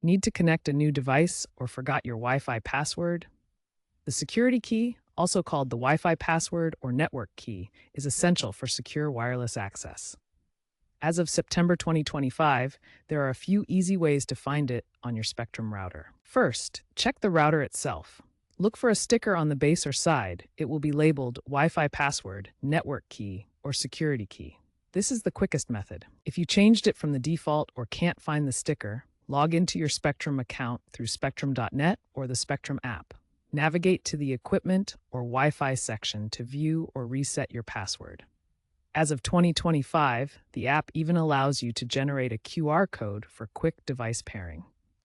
Need to connect a new device or forgot your Wi-Fi password? The security key, also called the Wi-Fi password or network key, is essential for secure wireless access. As of September 2025, there are a few easy ways to find it on your Spectrum router. First, check the router itself. Look for a sticker on the base or side. It will be labeled Wi-Fi password, network key, or security key. This is the quickest method. If you changed it from the default or can't find the sticker, log into your Spectrum account through spectrum.net or the Spectrum app. Navigate to the Equipment or Wi-Fi section to view or reset your password. As of 2025, the app even allows you to generate a QR code for quick device pairing.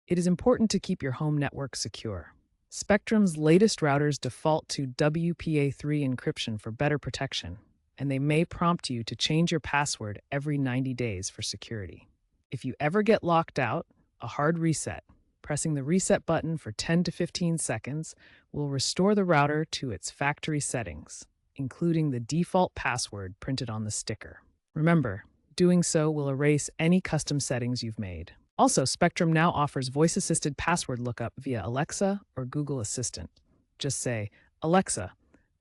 It is important to keep your home network secure. Spectrum's latest routers default to WPA3 encryption for better protection, and they may prompt you to change your password every 90 days for security. If you ever get locked out, a hard reset, pressing the reset button for 10 to 15 seconds, will restore the router to its factory settings, including the default password printed on the sticker. Remember, doing so will erase any custom settings you've made. Also, Spectrum now offers voice-assisted password lookup via Alexa or Google Assistant. Just say, "Alexa,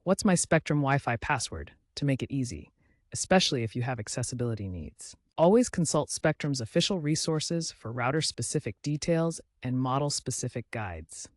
what's my Spectrum Wi-Fi password?" to make it easy, especially if you have accessibility needs. Always consult Spectrum's official resources for router-specific details and model-specific guides.